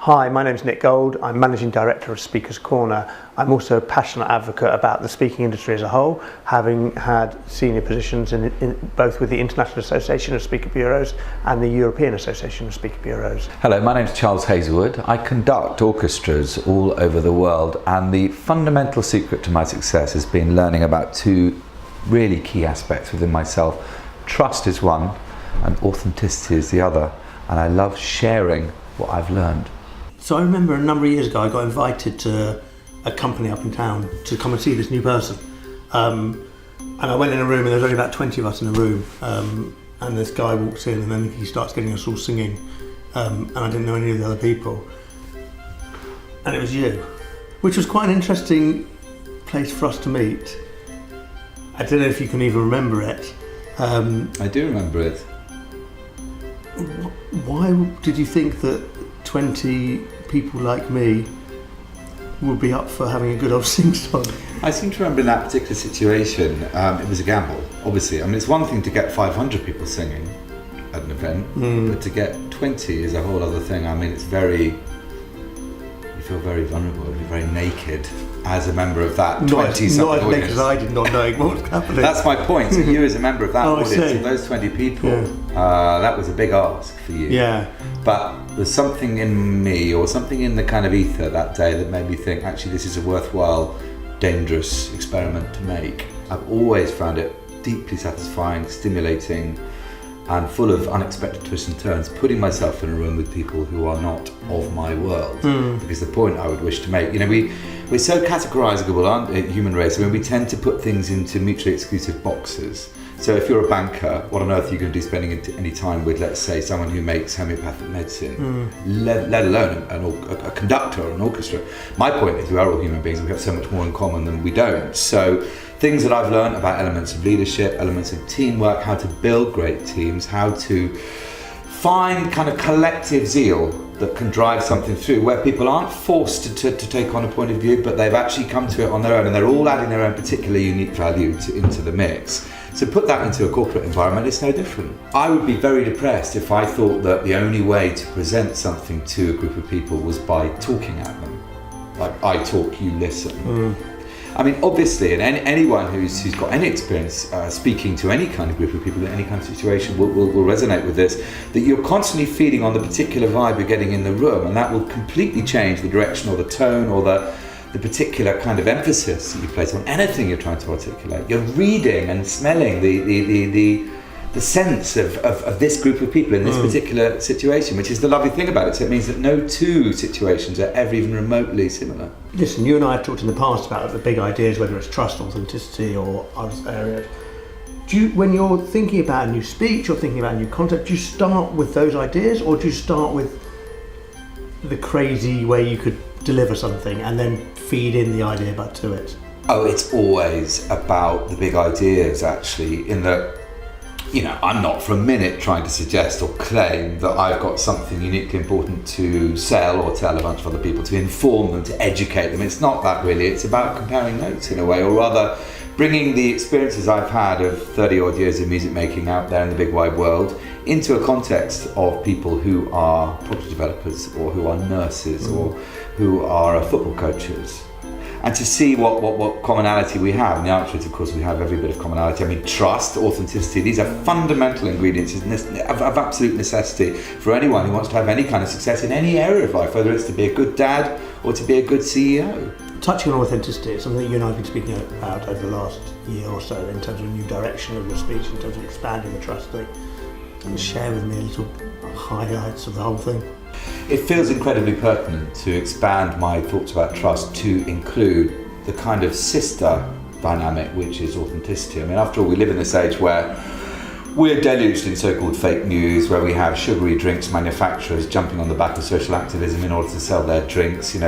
Hi, my name's Nick Gold. I'm Managing Director of Speakers Corner. I'm also a passionate advocate about the speaking industry as a whole, having had senior positions in both with the International Association of Speaker Bureaus and the European Association of Speaker Bureaus. Hello, my name's Charles Hazlewood. I conduct orchestras all over the world, and the fundamental secret to my success has been learning about two really key aspects within myself. Trust is one and authenticity is the other, and I love sharing what I've learned. So I remember a number of years ago I got invited to a company up in town to come and see this new person. And I went in a room and there was only about 20 of us in a room. And this guy walks in and then he starts getting us all singing. And I didn't know any of the other people. And it was you, which was quite an interesting place for us to meet. I don't know if you can even remember it. I do remember it. Why did you think that 20 people like me would be up for having a good old sing-song? I seem to remember in that particular situation, it was a gamble, obviously. I mean, it's one thing to get 500 people singing at an event, but to get 20 is a whole other thing. I mean, you feel very vulnerable, you're very naked as a member of that 20-something audience. Not as naked as I did, not knowing what was happening. That's my point. So you as a member of that audience, of those 20 people, that was a big ask for you. Yeah. But there's something in me, or something in the kind of ether that day, that made me think, actually, this is a worthwhile, dangerous experiment to make. I've always found it deeply satisfying, stimulating, and full of unexpected twists and turns, putting myself in a room with people who are not of my world. Because the point I would wish to make, we're so categorizable, aren't we, human race? I mean, we tend to put things into mutually exclusive boxes. So if you're a banker, what on earth are you going to do spending any time with, let's say, someone who makes homeopathic medicine, let alone a conductor or an orchestra? My point is we are all human beings and we have so much more in common than we don't. So things that I've learned about elements of leadership, elements of teamwork, how to build great teams, how to find kind of collective zeal that can drive something through, where people aren't forced to take on a point of view, but they've actually come to it on their own, and they're all adding their own particular unique value into the mix. So put that into a corporate environment, it's no different. I would be very depressed if I thought that the only way to present something to a group of people was by talking at them. Like, I talk, you listen. I mean, obviously, and anyone who's got any experience speaking to any kind of group of people in any kind of situation will resonate with this, that you're constantly feeding on the particular vibe you're getting in the room, and that will completely change the direction or the tone or the particular kind of emphasis that you place on anything you're trying to articulate. You're reading and smelling the sense of this group of people in this particular situation, which is the lovely thing about it. So it means that no two situations are ever even remotely similar. Listen, you and I have talked in the past about the big ideas, whether it's trust, authenticity, or other areas. When you're thinking about a new speech or thinking about a new concept, do you start with those ideas, or do you start with the crazy way you could deliver something and then feed in the idea back to it? Oh, it's always about the big ideas, actually, in that, I'm not for a minute trying to suggest or claim that I've got something uniquely important to sell or tell a bunch of other people, to inform them, to educate them. It's not that really. It's about comparing notes in a way, or rather bringing the experiences I've had of 30 odd years of music making out there in the big wide world into a context of people who are property developers, or who are nurses, or who are football coaches. And to see what commonality we have. And the answer is, of course, we have every bit of commonality. I mean, trust, authenticity, these are fundamental ingredients of absolute necessity for anyone who wants to have any kind of success in any area of life, whether it's to be a good dad or to be a good CEO. Touching on authenticity, it's something that you and I have been speaking about over the last year or so, in terms of a new direction of your speech, in terms of expanding the trust thing. Can you share with me a little highlights of the whole thing? It feels incredibly pertinent to expand my thoughts about trust to include the kind of sister dynamic, which is authenticity. I mean, after all, we live in this age where we're deluged in so-called fake news, where we have sugary drinks manufacturers jumping on the back of social activism in order to sell their drinks, in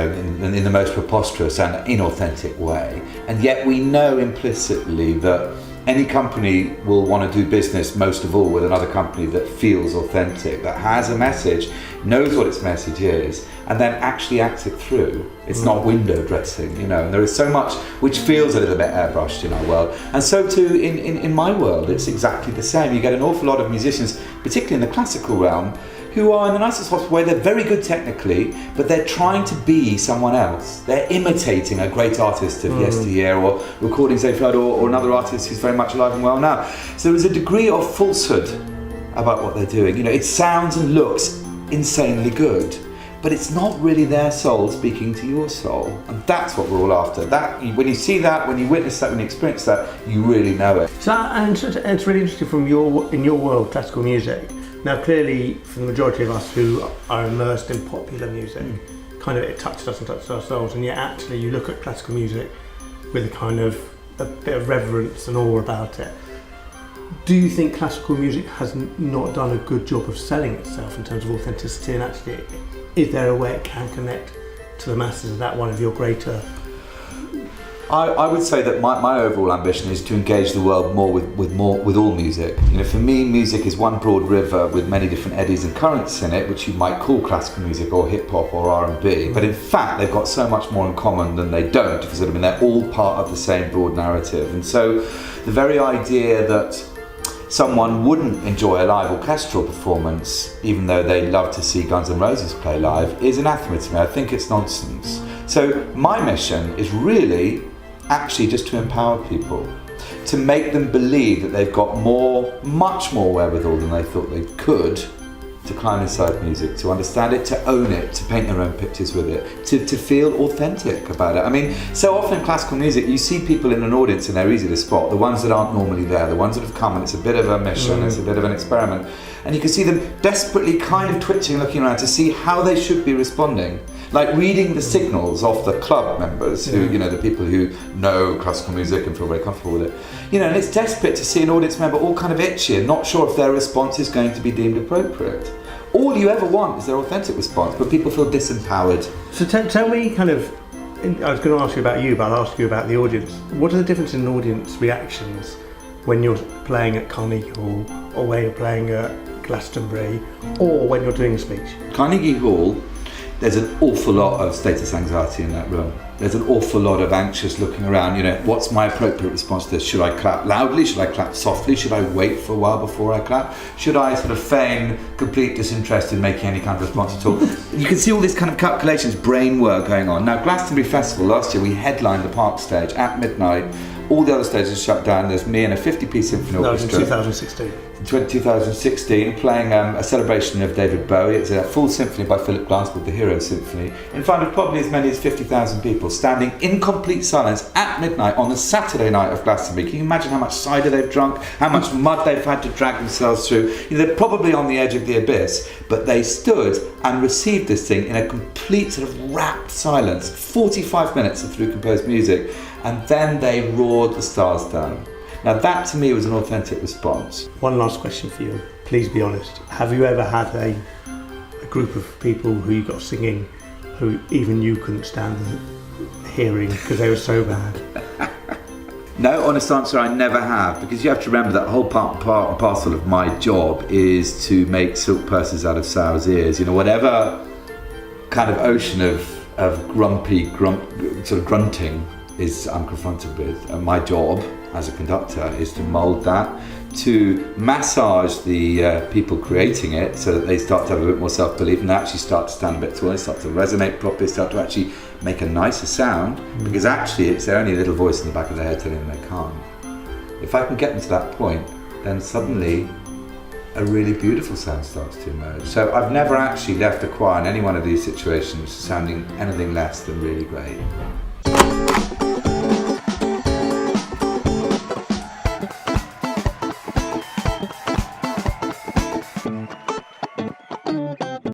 the most preposterous and inauthentic way. And yet we know implicitly that any company will want to do business, most of all, with another company that feels authentic, that has a message, knows what its message is, and then actually acts it through. It's not window dressing, and there is so much which feels a little bit airbrushed in our world. And so too in my world, it's exactly the same. You get an awful lot of musicians, particularly in the classical realm, who are, in the nicest possible way, they're very good technically, but they're trying to be someone else. They're imitating a great artist of yesteryear, or recording Zay Flood, or another artist who's very much alive and well now. So there's a degree of falsehood about what they're doing. You know, it sounds and looks insanely good, but it's not really their soul speaking to your soul, and that's what we're all after. That, when you see that, when you witness that, when you experience that, you really know it. So, and it's really interesting from in your world, classical music. Now, clearly, for the majority of us who are immersed in popular music, kind of it touches us and touches our souls, and yet actually you look at classical music with a bit of reverence and awe about it. Do you think classical music has not done a good job of selling itself in terms of authenticity, and actually is there a way it can connect to the masses? Is that one of your greater... I would say that my overall ambition is to engage the world more with all music. You know, for me, music is one broad river with many different eddies and currents in it, which you might call classical music or hip hop or R&B. But in fact, they've got so much more in common than they don't. Because I mean, they're all part of the same broad narrative. And so, the very idea that someone wouldn't enjoy a live orchestral performance, even though they love to see Guns N' Roses play live, is anathema to me. I think it's nonsense. So my mission is really actually just to empower people, to make them believe that they've got much more wherewithal than they thought they could, to climb inside music, to understand it, to own it, to paint their own pictures with it, to feel authentic about it. I mean, so often in classical music, you see people in an audience and they're easy to spot, the ones that aren't normally there, the ones that have come and it's a bit of a mission, it's a bit of an experiment. And you can see them desperately kind of twitching, looking around to see how they should be responding. Like reading the signals off the club members who, you know, the people who know classical music and feel very comfortable with it. You know, and it's desperate to see an audience member all kind of itchy and not sure if their response is going to be deemed appropriate. All you ever want is their authentic response, but people feel disempowered. So tell me kind of, I was going to ask you about you, but I'll ask you about the audience. What are the differences in audience reactions when you're playing at Carnegie Hall, or when you're playing at Glastonbury, or when you're doing a speech? Carnegie Hall, there's an awful lot of status anxiety in that room. There's an awful lot of anxious looking around, you know, what's my appropriate response to this? Should I clap loudly? Should I clap softly? Should I wait for a while before I clap? Should I sort of feign complete disinterest in making any kind of response at all? You can see all these kind of calculations, brain work going on. Now, Glastonbury Festival, last year we headlined the Park stage at midnight. All the other stages shut down. There's me and a 50-piece symphony orchestra. That was in 2016. 2016, playing a celebration of David Bowie. It's a full symphony by Philip Glass called the Hero Symphony, in front of probably as many as 50,000 people, standing in complete silence at midnight on the Saturday night of Glastonbury. Can you imagine how much cider they've drunk, how much mud they've had to drag themselves through? You know, they're probably on the edge of the abyss, but they stood and received this thing in a complete sort of rapt silence, 45 minutes of through composed music, and then they roared the stars down. Now that to me was an authentic response. One last question for you, please be honest. Have you ever had a group of people who you got singing who even you couldn't stand hearing because they were so bad? No, honest answer, I never have, because you have to remember that whole part and parcel of my job is to make silk purses out of sow's ears. You know, whatever kind of ocean of sort of grunting is I'm confronted with, and my job as a conductor is to mould that, to massage the people creating it so that they start to have a bit more self-belief and they actually start to stand a bit taller, start to resonate properly, start to actually make a nicer sound, because actually it's their only little voice in the back of their head telling them they can't. If I can get them to that point, then suddenly a really beautiful sound starts to emerge. So I've never actually left a choir in any one of these situations sounding anything less than really great.